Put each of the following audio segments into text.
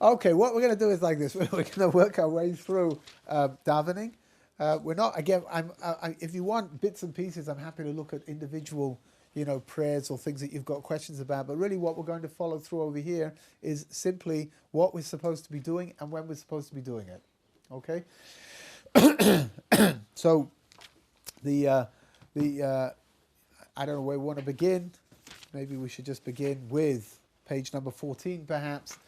Okay, what we're going to do is like this. We're going to work our way through davening. We're not again. If you want bits and pieces, I'm happy to look at individual, prayers or things that you've got questions about. But really, what we're going to follow through over here is simply what we're supposed to be doing and when we're supposed to be doing it. Okay. So I don't know where we want to begin. Maybe we should just begin with page number 14, perhaps.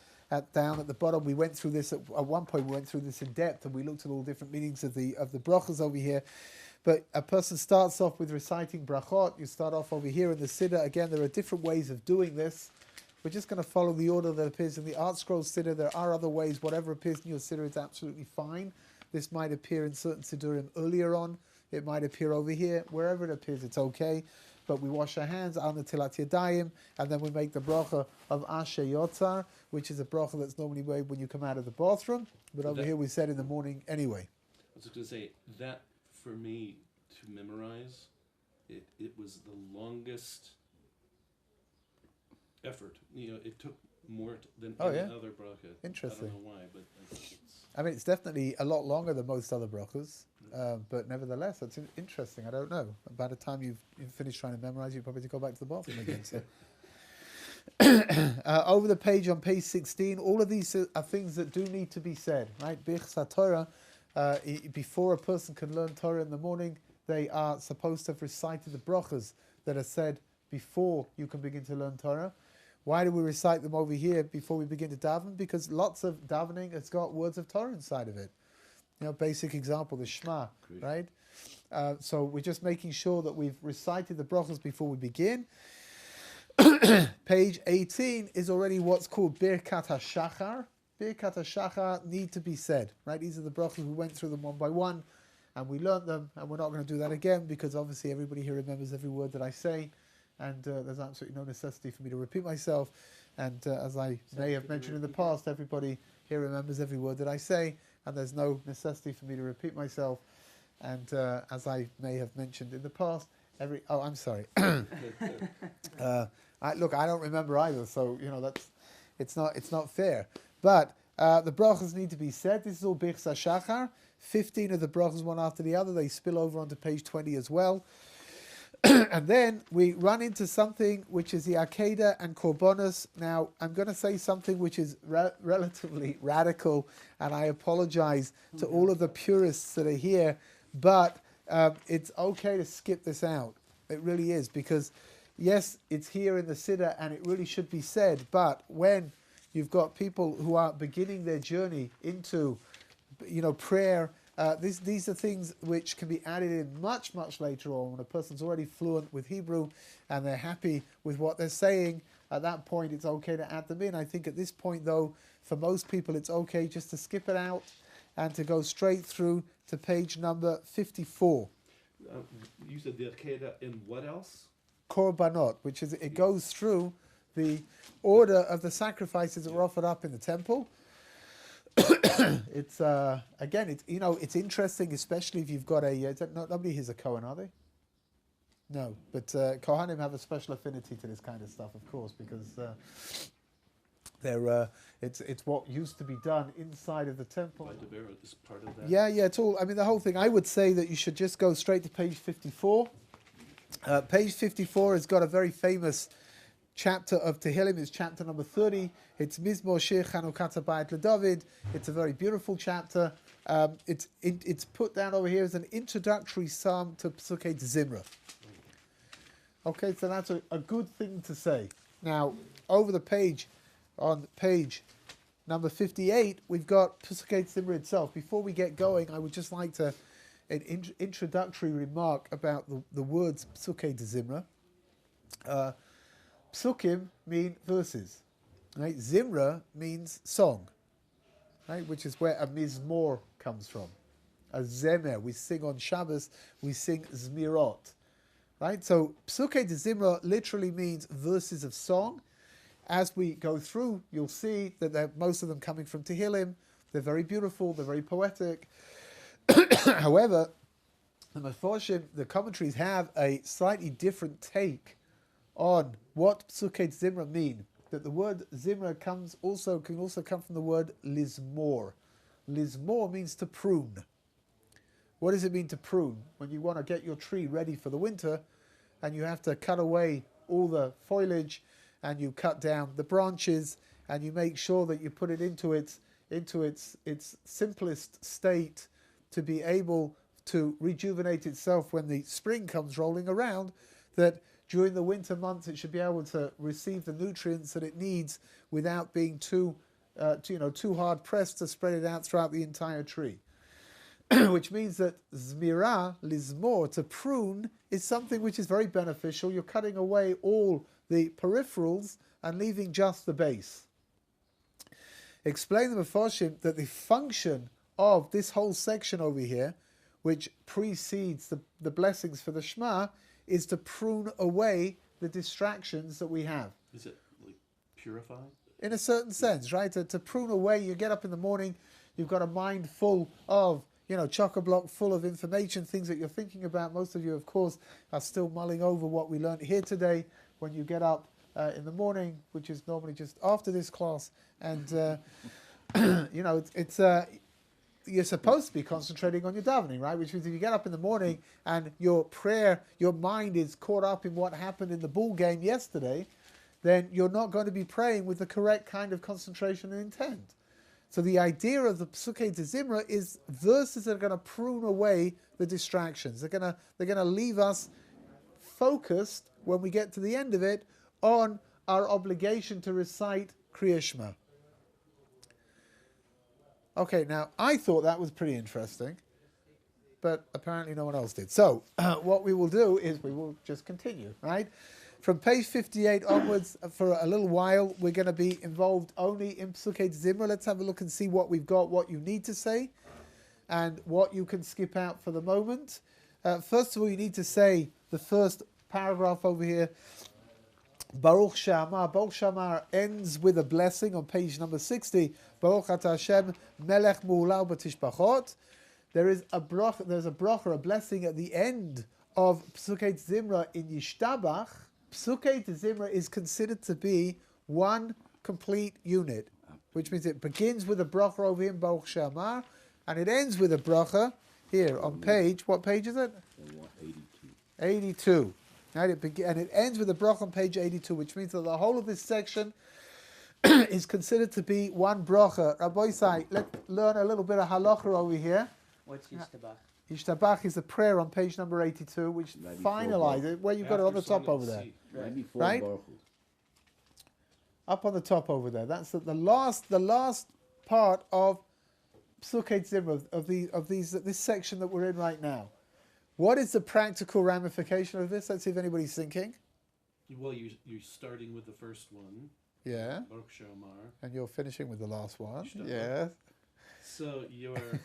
Down at the bottom, we went through this at one point. We went through this in depth, and we looked at all different meanings of the brachas over here. But a person starts off with reciting brachot. You start off over here in the Siddur. Again, there are different ways of doing this. We're just going to follow the order that appears in the Art Scroll Siddur. There are other ways. Whatever appears in your Siddur is absolutely fine. This might appear in certain Siddurim earlier on. It might appear over here. Wherever it appears, it's okay. But we wash our hands on the Tilat Yadayim, and then we make the bracha of Asher Yotzar, which is a bracha that's normally made when you come out of the bathroom. But over here we said in the morning anyway. I was going to say, that for me to memorize, it was the longest effort. It took more than any other bracha. Interesting. I don't know why, but I think it's definitely a lot longer than most other brachas. But nevertheless, that's interesting. I don't know. By the time you've finished trying to memorize, you probably have to go back to the bathroom again. So. Over the page on page 16, all of these are things that do need to be said, right? Birchas Torah, before a person can learn Torah in the morning, they are supposed to have recited the brachas that are said before you can begin to learn Torah. Why do we recite them over here before we begin to daven? Because lots of davening has got words of Torah inside of it. Basic example, the Shema, right? So we're just making sure that we've recited the brachas before we begin. Page 18 is already what's called Birkat HaShachar. Birkat HaShachar need to be said, right? These are the brachas, we went through them one by one, and we learnt them, and we're not going to do that again, because obviously everybody here remembers every word that I say, and there's absolutely no necessity for me to repeat myself. And as I may have mentioned in the past, everybody here remembers every word that I say, and there's no necessity for me to repeat myself. And as I may have mentioned in the past, I'm sorry. Look, I don't remember either, so it's not fair. But the brachas need to be said. This is all Birchas HaShachar. 15 of the brachas, one after the other. They spill over onto page 20 as well. And then we run into something which is the Akedah and Korbanos. Now, I'm going to say something which is relatively radical, and I apologize to all of the purists that are here, but it's okay to skip this out. It really is, because yes, it's here in the Siddur and it really should be said, but when you've got people who are beginning their journey into prayer, these are things which can be added in much, much later on when a person's already fluent with Hebrew and they're happy with what they're saying. At that point, it's okay to add them in. I think at this point, though, for most people, it's okay just to skip it out and to go straight through to page number 54. you said the Akedah in what else? Korbanot, which is, it goes through the order of the sacrifices that were offered up in the temple. It's again, it's interesting, especially if you've got nobody here's a Kohen, are they? No, but Kohanim have a special affinity to this kind of stuff, of course, because it's what used to be done inside of the temple. Is part of that. Yeah, it's all. I mean, the whole thing. I would say that you should just go straight to page 54. Page 54 has got a very famous chapter of Tehillim. It's chapter number 30. It's Mizmor Shir Chanukata Bayit LeDavid. It's a very beautiful chapter. It's put down over here as an introductory psalm to Pesukei Zimra. Okay, so that's a good thing to say. Now, over the page, on page number 58, we've got Pesukei Zimra itself. Before we get going, I would just like to an introductory remark about the words Pesukei Zimra. Psukim mean verses, right? Zimra means song, right? Which is where a mizmor comes from. A zemer, we sing on Shabbos, we sing zmirot, right? So Pesukei Zimra literally means verses of song. As we go through, you'll see that most of them coming from Tehillim. They're very beautiful, they're very poetic. However, the Meforshim, the commentaries, have a slightly different take on what Pesukei Zimra mean. that the word zimra can also come from the word lizmor. Lizmor means to prune. What does it mean to prune? When you want to get your tree ready for the winter, and you have to cut away all the foliage, and you cut down the branches, and you make sure that you put it into its simplest state to be able to rejuvenate itself when the spring comes rolling around, that during the winter months it should be able to receive the nutrients that it needs without being too hard pressed to spread it out throughout the entire tree. Which means that zmira, lizmor, to prune, is something which is very beneficial. You're cutting away all the peripherals and leaving just the base. Explain the Mefarshim that the function of this whole section over here, which precedes the blessings for the Shema, is to prune away the distractions that we have. Is it like purified? In a certain sense, right? To prune away, you get up in the morning, you've got a mind full of, chock-a-block full of information, things that you're thinking about. Most of you, of course, are still mulling over what we learned here today when you get up in the morning, which is normally just after this class. And, you're supposed to be concentrating on your davening, right? Which means if you get up in the morning and your prayer, your mind is caught up in what happened in the ball game yesterday, then you're not going to be praying with the correct kind of concentration and intent. So the idea of the Psukei de Zimra is verses that are going to prune away the distractions. They're going to leave us focused when we get to the end of it on our obligation to recite Kriya Shema. Okay, now I thought that was pretty interesting, but apparently no one else did. So what we will do is we will just continue, right? From page 58 onwards, for a little while, we're going to be involved only in Psukei Zimra. Let's have a look and see what we've got, what you need to say, and what you can skip out for the moment. First of all, you need to say the first paragraph over here. Baruch She'amar. Baruch She'amar ends with a blessing on page number 60. Baruch Atah Hashem Melech Mu'ulau B'Tishbachot. There's a bracha, a blessing at the end of Psukei Zimra in Yishtabach. Psukei Zimra is considered to be one complete unit, which means it begins with a bracha over here in Baruch She'amar, and it ends with a bracha here on page, what page is it? 82. Right, and it ends with a bracha on page 82, which means that the whole of this section is considered to be one bracha. Rabbi Sai, let's learn a little bit of halacha over here. What's Yishtabach? Yishtabach is a prayer on page number 82, which finalizes where you've got it on the top over there. Right? Up on the top over there. That's the last part of Psukei Zimra of this section that we're in right now. What is the practical ramification of this? Let's see if anybody's thinking. Well, you're starting with the first one. Yeah. Baruch She'amar. And you're finishing with the last one. Yishtabach. Yes. So you're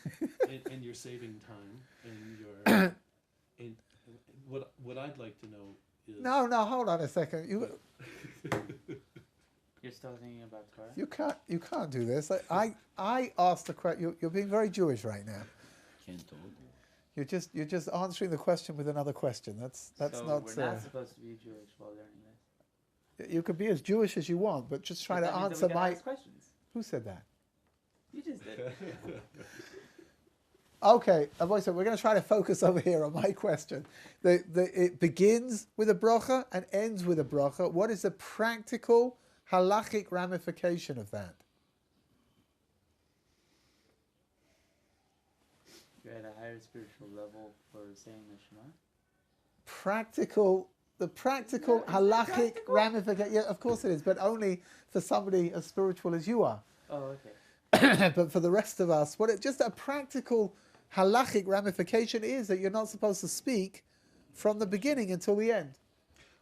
and you're saving time, and you're and what I'd like to know is No, hold on a second. You're still thinking about Torah? You can't do this. I asked the question. You're being very Jewish right now. Can't talk. You're just answering the question with another question. That's so not. We're not supposed to be Jewish while learning this. You could be as Jewish as you want, but just try But to that means answer that we can my. ask questions. Who said that? You just did. Okay, we're going to try to focus over here on my question. It begins with a bracha and ends with a bracha. What is the practical halachic ramification of that? You're at a higher spiritual level for saying the Shema? The practical halachic ramification. Yeah, of course it is, but only for somebody as spiritual as you are. Oh, okay. But for the rest of us, just a practical halachic ramification is that you're not supposed to speak from the beginning until the end,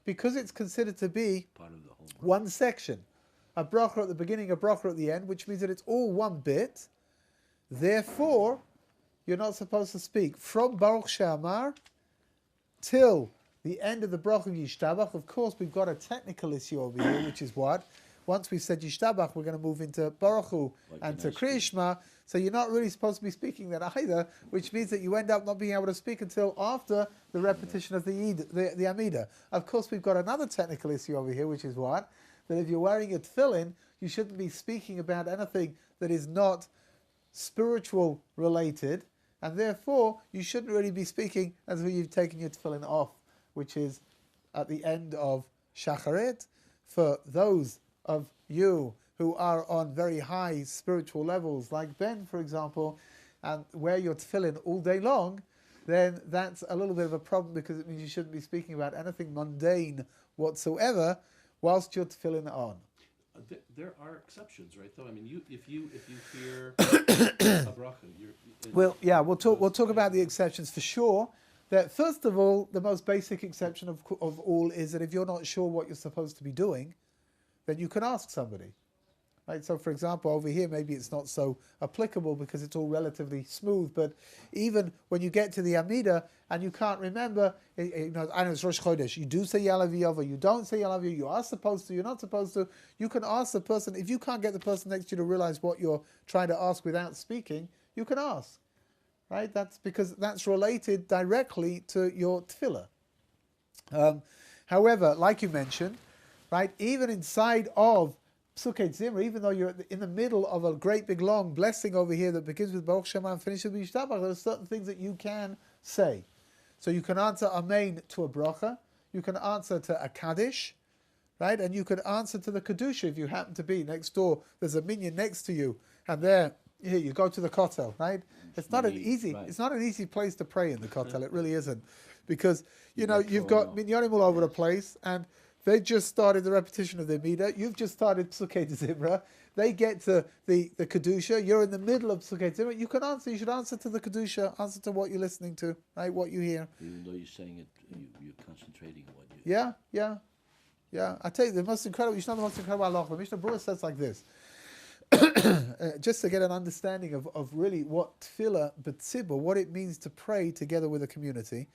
because it's considered to be Part of the whole. one section. A bracha at the beginning, a bracha at the end, which means that it's all one bit. Therefore, you're not supposed to speak from Baruch She'amar till the end of the bracha of Yishtabach. Of course, we've got a technical issue over here, which is what? Once we've said Yishtabach, we're going to move into Baruch Hu and to Kriya Shema. So you're not really supposed to be speaking that either, which means that you end up not being able to speak until after the repetition of the Amida. Of course, we've got another technical issue over here, which is what? that if you're wearing a tefillin, you shouldn't be speaking about anything that is not spiritual related, and therefore you shouldn't really be speaking until you've taken your tefillin off, which is at the end of Shacharit. For those of you who are on very high spiritual levels, like Ben, for example, and wear your tefillin all day long, then that's a little bit of a problem, because it means you shouldn't be speaking about anything mundane whatsoever whilst your tefillin are on. There are exceptions, right? Though I mean, if you hear a bracha, We'll talk about the exceptions for sure. That first of all, the most basic exception of all is that if you're not sure what you're supposed to be doing, then you can ask somebody. Right? So, for example, over here, maybe it's not so applicable because it's all relatively smooth. But even when you get to the Amida and you can't remember, I know it's Rosh Chodesh. You do say Yalav Yova, you don't say Yalav Yova. You are supposed to. You're not supposed to. You can ask the person. If you can't get the person next to you to realize what you're trying to ask without speaking, you can ask. Right? That's because that's related directly to your tefillah. However, like you mentioned, right, even inside of Psukei Zimra, even though you're in the middle of a great big long blessing over here that begins with Baruch Shema and finishes with Yishtabach, there are certain things that you can say. So you can answer Amen to a bracha, you can answer to a Kaddish, right, and you can answer to the Kedusha if you happen to be next door. There's a minyan next to you, and here you go to the kotel, right? It's not an easy place to pray in the kotel. It really isn't, because you've got minyanim all over the place, and they just started the repetition of their Midah. You've just started Psukei Zimra. They get to the Kedusha. You're in the middle of Psukei Zimra. You can answer. You should answer to the Kedusha. Answer to what you're listening to, right? What you hear. Even though you're saying it, you're concentrating on what you Yeah. I tell you, the most incredible, the most incredible halacha. The Mishnah Berurah says like this. Just to get an understanding of really what tefillah b'tzibur, what it means to pray together with a community.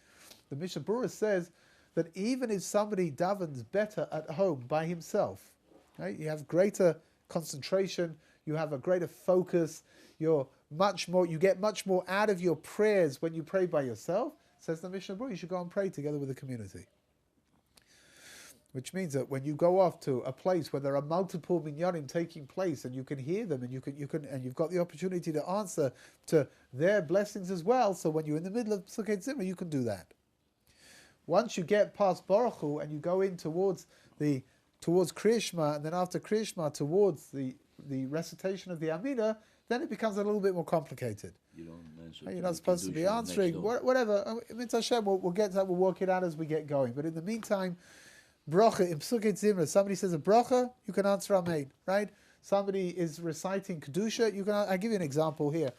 The Mishnah Berurah says that even if somebody davens better at home by himself, right, you have greater concentration, you have a greater focus, you get much more out of your prayers when you pray by yourself, says the Mishnah Berurah, you should go and pray together with the community. Which means that when you go off to a place where there are multiple minyanim taking place, and you can hear them, and you've got the opportunity to answer to their blessings as well. So when you're in the middle of Psukei Zimra, you can do that. Once you get past Baruch Hu and you go in towards Kriya Shema, and then after Kriya Shema towards the recitation of the Amidah, then it becomes a little bit more complicated. You're not supposed to be answering whatever. Mitzvah Hashem, we'll get to that. We'll work it out as we get going. But in the meantime, bracha in Psukei Zimra, somebody says a bracha, you can answer Amen, right? Somebody is reciting Kedusha, I'll give you an example here.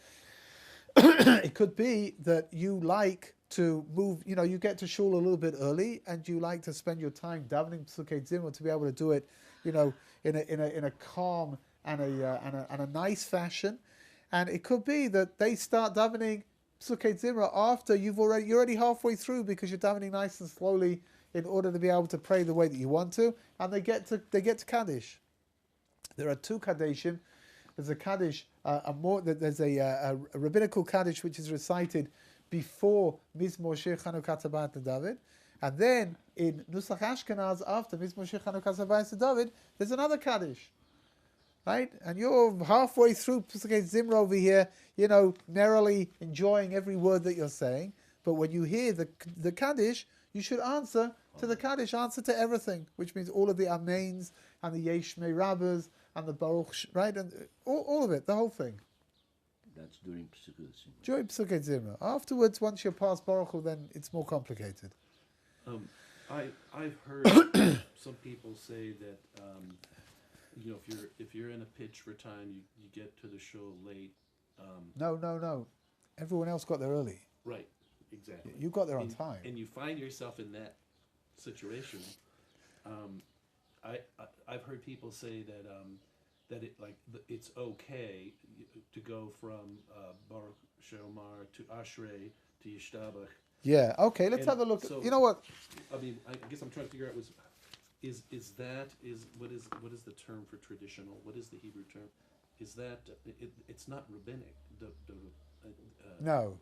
It could be that you like to move, you get to shul a little bit early, and you like to spend your time davening Psukei Zimra to be able to do it, in a calm and a nice fashion. And it could be that they start davening Psukei Zimra after you're already halfway through, because you're davening nice and slowly in order to be able to pray the way that you want to, and they get to Kaddish. There are two Kaddishim. There's a Kaddish, there's a rabbinical Kaddish which is recited before Mizmor Shir Chanukah Tabbat David, and then in Nusach Ashkenaz after Mizmor Shir Chanukah Tabbat David, there's another Kaddish, right? And you're halfway through Psukei Zimra over here, merrily enjoying every word that you're saying. But when you hear the Kaddish, you should answer to the Kaddish, answer to everything, which means all of the Amens and the Yesh Mei Rabbas and the Baruch, right? And all of it, the whole thing. That's during Psukei Zimra. During Psukei Zimra. Afterwards, once you're past Baruch Hu, then it's more complicated. I've heard some people say that if you're in a pitch for time, you get to the show late. No. Everyone else got there early. Right. Exactly. You got there on time. And you find yourself in that situation. I've heard people say that it's okay to go from Baruch Sheomar to Ashrei to Yishtabach. Yeah. Okay. Let's have a look. So, you know what? I mean, I guess I'm trying to figure out what is the term for traditional? What is the Hebrew term? Is that it's not rabbinic? No.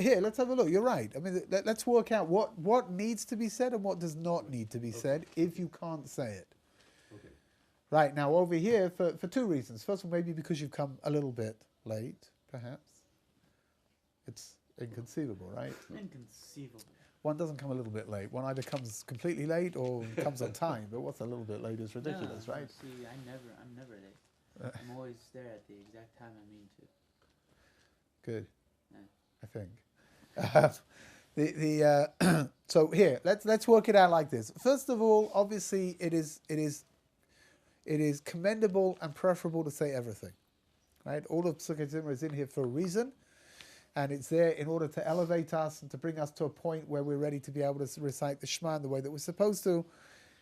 Here, let's have a look. You're right. I mean, let's work out what needs to be said and what does not need to be said if you can't say it. Okay. Right, now over here, for two reasons. First of all, maybe because you've come a little bit late, perhaps. It's inconceivable, right? Inconceivable. One doesn't come a little bit late. One either comes completely late or comes on time. But what's a little bit late is ridiculous, No, right? See, I'm never late. I'm always there at the exact time I mean to. Good, Yeah. I think. So here, let's work it out like this. First of all, obviously, it is commendable and preferable to say everything, right? All of Psukkei Zimra is in here for a reason, and it's there in order to elevate us and to bring us to a point where we're ready to be able to recite the Shema in the way that we're supposed to.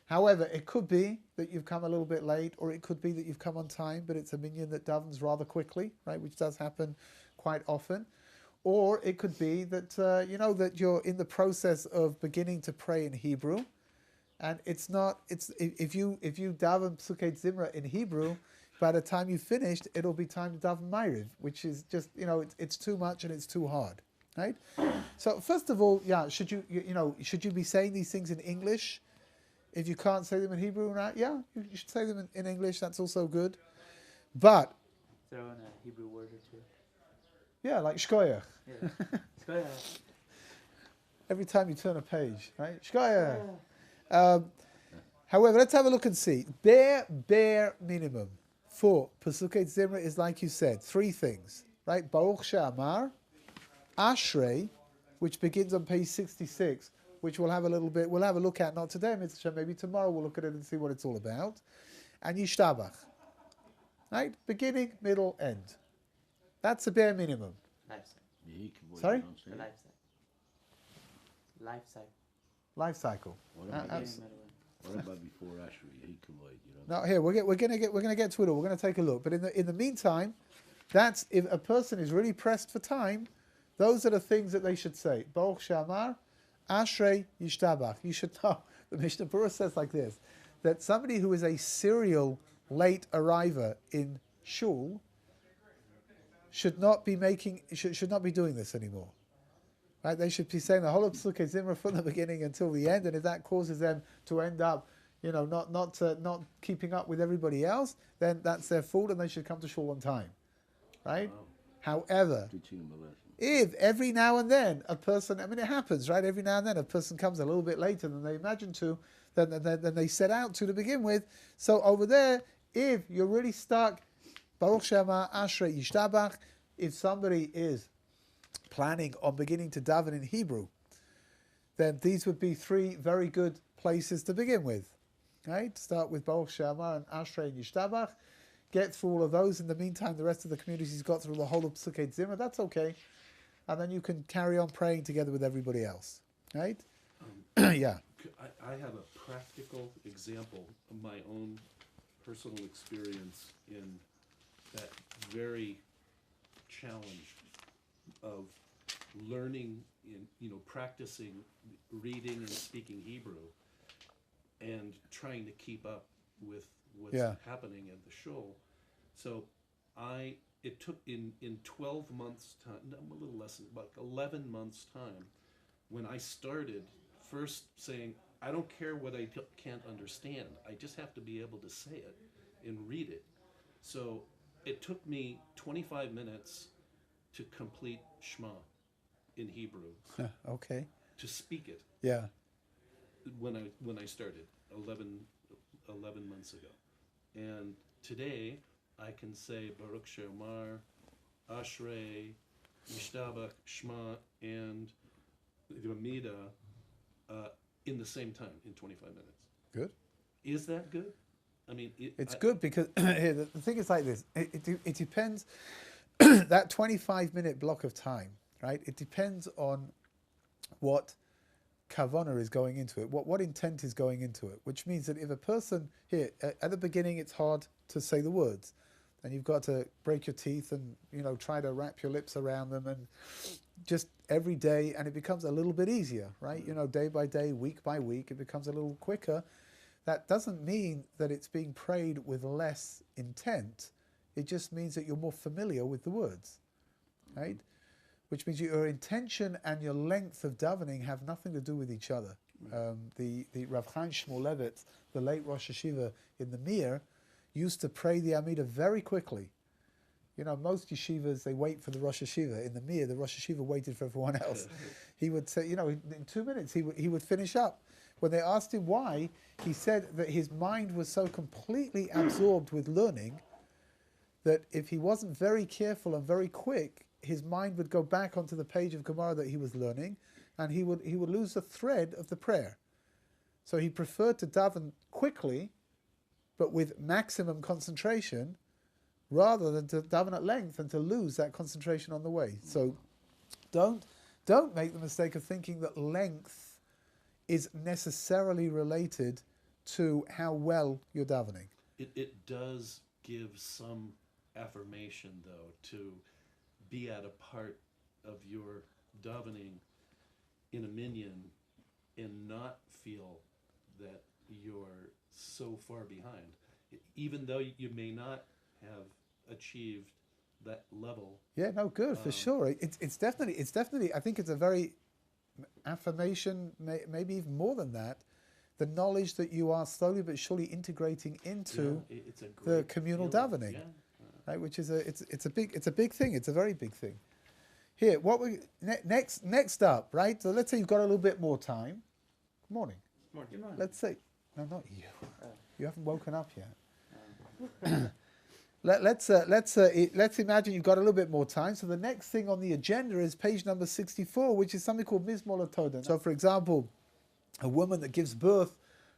However, it could be that you've come a little bit late, or it could be that you've come on time, but it's a minyan that davens rather quickly, right? Which does happen quite often. Or it could be that that you're in the process of beginning to pray in Hebrew, and if you daven Psukkei Zimra in Hebrew, by the time you finished, it'll be time to daven Ma'ariv, which is just it's too much and it's too hard, right? So first of all, should you be saying these things in English? If you can't say them in Hebrew, right? Yeah, you should say them in English. That's also good, but Throw in a Hebrew word or two. yeah, like shkoyach. Yeah. Shkoyach. Every time you turn a page, right? Shkoyach. However, let's have a look and see. Bare minimum for Pesukei Zimra is, like you said, three things, right? Baruch She'amar, Ashrei, which begins on page 66, which we'll have a look at, not today, Mr. Maybe tomorrow we'll look at it and see what it's all about. And Yishtabach, right? Beginning, middle, end. That's the bare minimum. Life cycle. Sorry? The life cycle. Life cycle. Life cycle. What about, Beginning, Abs- middle, end. what about before Asher? You know? Now here we're gonna get to it all. We're gonna take a look. But in the meantime, that's if a person is really pressed for time, those are the things that they should say. Baruch She'amar, Ashrei Yishtabach. You should know. The Mishnah Berurah says like this: that somebody who is a serial late arriver in shul should not be doing this anymore. Right? They should be saying the whole of Psukkei Zimra from the beginning until the end, and if that causes them to end up, not keeping up with everybody else, then that's their fault, and they should come to shul on time. Right? Wow. However, Teaching them a lesson. if every now and then a person, it happens, right? Every now and then a person comes a little bit later than they imagined to, than they set out to begin with. So over there, if you're really stuck, Baruch She'amar Ashrei Yishtabach, if somebody is planning on beginning to daven in Hebrew, then these would be three very good places to begin with. Right? Start with Baruch She'amar and Ashrei and Yishtabach. Get through all of those. In the meantime, the rest of the community's got through the whole of Psukkei Zimra. That's okay. And then you can carry on praying together with everybody else. Right? Yeah. I have a practical example of my own personal experience in that very challenge of learning practicing reading and speaking Hebrew and trying to keep up with what's happening at the shul. So it took in 12 months time, a little less, about 11 months time, when I started first saying, I don't care what I can't understand, I just have to be able to say it and read it. So it took me 25 minutes to complete Shema in Hebrew. Okay. To speak it. Yeah. When I started 11 months ago. And today I can say Baruch She'amar, Ashrei, Yishtabach, Shema, and the Amidah in the same time, in 25 minutes. Good. Is that good? I mean, it's good because the thing is like this. It depends. That 25-minute block of time, right? It depends on what kavanah is going into it, what intent is going into it. Which means that if a person here at the beginning, it's hard to say the words, and you've got to break your teeth and try to wrap your lips around them, and just every day, and it becomes a little bit easier, right? Day by day, week by week, it becomes a little quicker. That doesn't mean that it's being prayed with less intent. It just means that you're more familiar with the words, right? Which means your intention and your length of davening have nothing to do with each other. The Rav Chaim Shmulevitz, the late Rosh Hashiva in the Mir, used to pray the Amidah very quickly. You know, most yeshivas, they wait for the Rosh Yeshiva. In the Mir, the Rosh Yeshiva waited for everyone else. He would say, you know, in 2 minutes, he would finish up. When they asked him why, he said that his mind was so completely absorbed with learning that if he wasn't very careful and very quick, his mind would go back onto the page of Gemara that he was learning, and he would lose the thread of the prayer. So he preferred to daven quickly, but with maximum concentration, rather than to daven at length and to lose that concentration on the way. So don't make the mistake of thinking that length is necessarily related to how well you're davening. It does give some affirmation, though, to be at a part of your davening in a minyan and not feel that you're so far behind. Even though you may not have achieved that level. Yeah, no, good, for sure. It's definitely, I think it's a very affirmation, maybe even more than that, the knowledge that you are slowly but surely integrating into the communal davening. Right, which is it's a big thing. It's a very big thing. Here, what we next up, right? So let's say you've got a little bit more time. Good morning. Good morning. Let's say, no, not you. You haven't woken up yet. Let's imagine you've got a little bit more time. So the next thing on the agenda is page number 64, which is something called Mizmor Toda. So, for example, a woman that gives birth,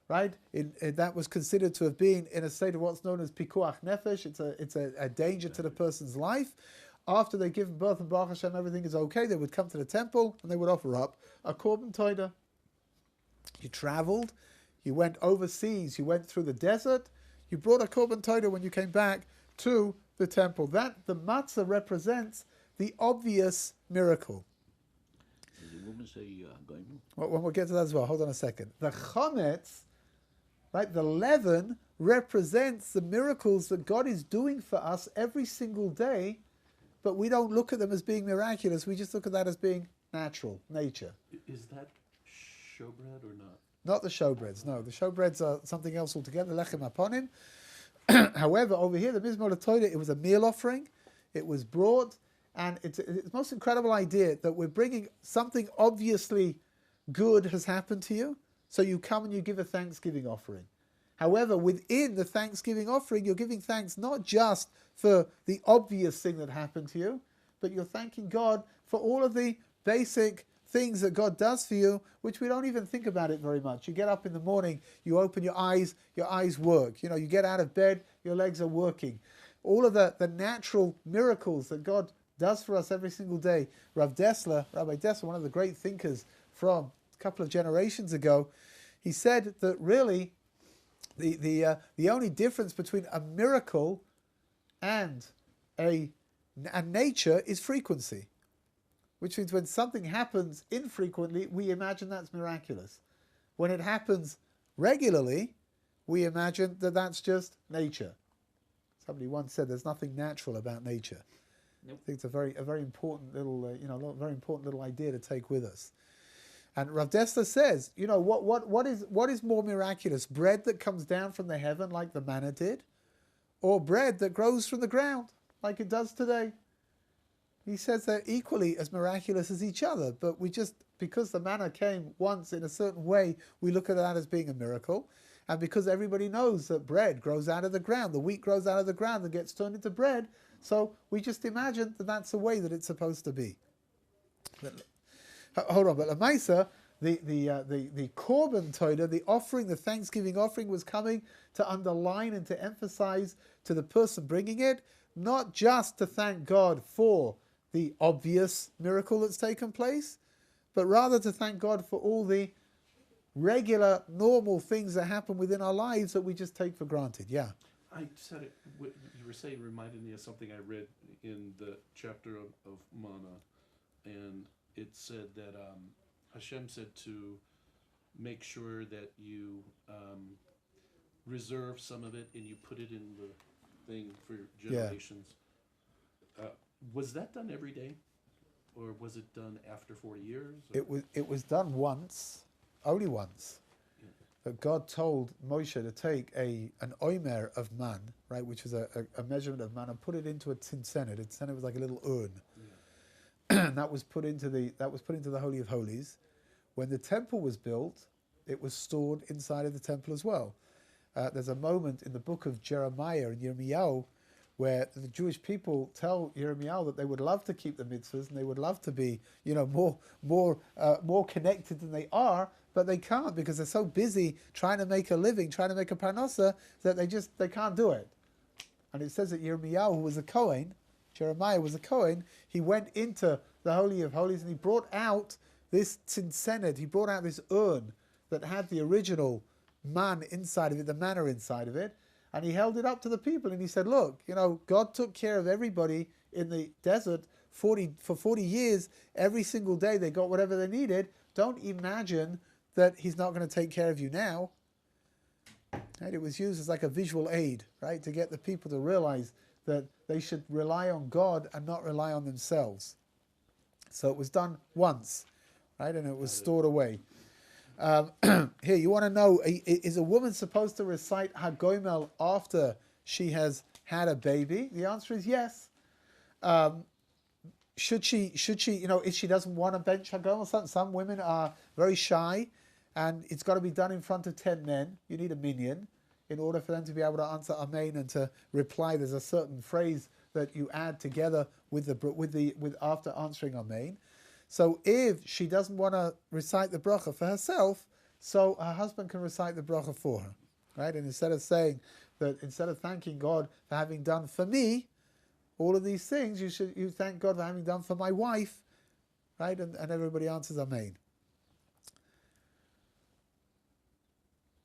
right? That was considered to have been in a state of what's known as pikuach nefesh. It's a danger to the person's life. After they give birth and Baruch Hashem, everything is okay, they would come to the temple and they would offer up a korban toida. You traveled, you went overseas, you went through the desert, you brought a korban toida when you came back to the temple. That the matzah represents the obvious miracle. Did the woman say going? Well, we'll get to that as well. Hold on a second. The chometz, right, the leaven, represents the miracles that God is doing for us every single day, but we don't look at them as being miraculous. We just look at that as being natural, nature. Is that showbread or not? Not the showbreads, no. The showbreads are something else altogether, lechem aponim. However, over here, the Mizmor Toida, it was a meal offering. It was brought, and it's the most incredible idea that we're bringing something obviously good has happened to you, so you come and you give a thanksgiving offering. However, within the thanksgiving offering, you're giving thanks not just for the obvious thing that happened to you, but you're thanking God for all of the basic things that God does for you, which we don't even think about it very much. You get up in the morning, you open your eyes work. You know, you get out of bed, your legs are working. All of the natural miracles that God does for us every single day. Rabbi Dessler, one of the great thinkers from a couple of generations ago, he said that really the only difference between a miracle and a nature is frequency. Which means when something happens infrequently, we imagine that's miraculous. When it happens regularly, we imagine that that's just nature. Somebody once said there's nothing natural about nature. Nope. I think it's a very important little, very important little idea to take with us. And Rav Dessler says, what is more miraculous? Bread that comes down from the heaven like the manna did, or bread that grows from the ground like it does today? He says they're equally as miraculous as each other, but because the manna came once in a certain way, we look at that as being a miracle. And because everybody knows that bread grows out of the ground, the wheat grows out of the ground and gets turned into bread, so we just imagine that that's the way that it's supposed to be. Hold on, but the Maisa, the korban toida, the offering, the thanksgiving offering, was coming to underline and to emphasize to the person bringing it, not just to thank God for the obvious miracle that's taken place, but rather to thank God for all the regular, normal things that happen within our lives that we just take for granted. Yeah. I said it, you were saying, reminded me of something I read in the chapter of Mana, and it said that Hashem said to make sure that you reserve some of it and you put it in the thing for generations. Yeah. Was that done every day, or was it done after 40 years? Or? It was done once, only once. that God told Moshe to take an omer of man, right, which was a measurement of man, and put it into a tzinsenet. A tzinsenet was like a little urn. Yeah. And that was put into the Holy of Holies. When the temple was built, it was stored inside of the temple as well. There's a moment in the book of Jeremiah and Yirmiyahu where the Jewish people tell Yirmiyahu that they would love to keep the mitzvahs and they would love to be, more connected than they are, but they can't because they're so busy trying to make a living, trying to make a parnasa, that they can't do it. And it says that Yirmiyahu, who was a Kohen, Jeremiah was a Kohen, he went into the Holy of Holies and he brought out this tzinsenet, he brought out this urn that had the original man inside of it, the manna inside of it, and he held it up to the people and he said, look, God took care of everybody in the desert for 40 years. Every single day they got whatever they needed. Don't imagine that he's not going to take care of you now. And it was used as like a visual aid, right, to get the people to realize that they should rely on God and not rely on themselves. So it was done once, right, and it was stored away. Here, you want to know, is a woman supposed to recite Hagomel after she has had a baby? The answer is yes. Should she, if she doesn't want to bench Hagomel, some women are very shy, and it's got to be done in front of 10 men. You need a minyan in order for them to be able to answer Amen and to reply. There's a certain phrase that you add together with after answering Amen. So if she doesn't want to recite the bracha for herself, so her husband can recite the bracha for her, right? And instead of thanking God for having done for me all of these things, you thank God for having done for my wife, right? And everybody answers Amen.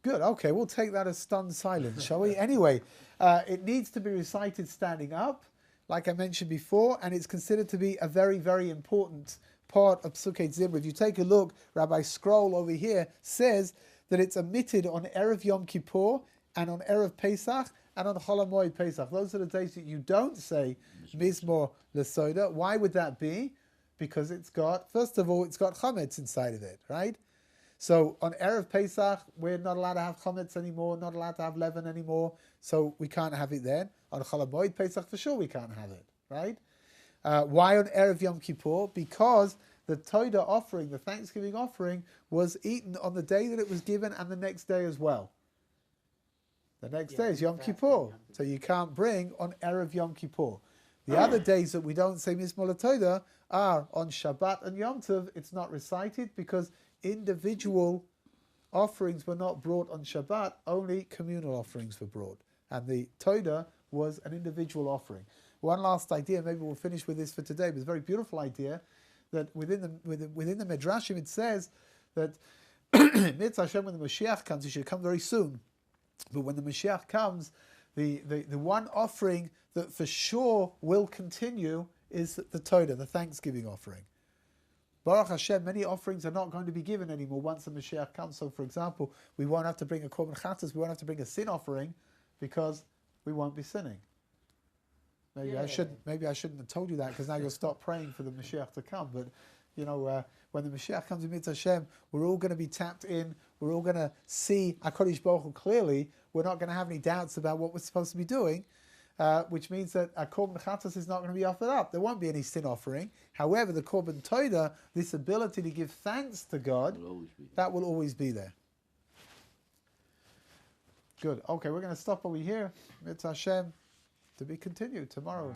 Good, okay, we'll take that as stunned silence, shall we? Anyway, it needs to be recited standing up, like I mentioned before, and it's considered to be a very, very important part of Psukei Zimra. If you take a look, Rabbi Scroll over here says that it's omitted on Erev Yom Kippur and on Erev Pesach and on Chol HaMoed Pesach. Those are the days that you don't say Mizmor Lesoda. Why would that be? Because first of all, it's got chametz inside of it, right? So on Erev Pesach, we're not allowed to have chametz anymore, not allowed to have leaven anymore, so we can't have it then. On Chol HaMoed Pesach, for sure we can't have it, right? Why on Erev Yom Kippur? Because the Todah offering, the Thanksgiving offering, was eaten on the day that it was given and the next day as well. The next day is Yom Kippur, so you can't bring on Erev Yom Kippur. The other days that we don't say Mizmor LaTodah are on Shabbat and Yom Tov. It's not recited because individual offerings were not brought on Shabbat, only communal offerings were brought. And the Todah was an individual offering. One last idea, maybe we'll finish with this for today, but it's a very beautiful idea that within the Midrashim it says that Mitzvah Hashem, when the Mashiach comes, he should come very soon. But when the Mashiach comes, the one offering that for sure will continue is the Todah, the Thanksgiving offering. Baruch Hashem, many offerings are not going to be given anymore once the Mashiach comes. So, for example, we won't have to bring a Korban Chatas, we won't have to bring a sin offering because we won't be sinning. Maybe I shouldn't have told you that because now you'll stop praying for the Mashiach to come. But when the Mashiach comes in Mitzvah Hashem, we're all going to be tapped in. We're all going to see HaKadosh Baruch Hu clearly. We're not going to have any doubts about what we're supposed to be doing, which means that a Korban Chatas is not going to be offered up. There won't be any sin offering. However, the Korban Todah, this ability to give thanks to God, that will always be there. Good. Okay, we're going to stop over here. Mitzvah Hashem. To be continued tomorrow.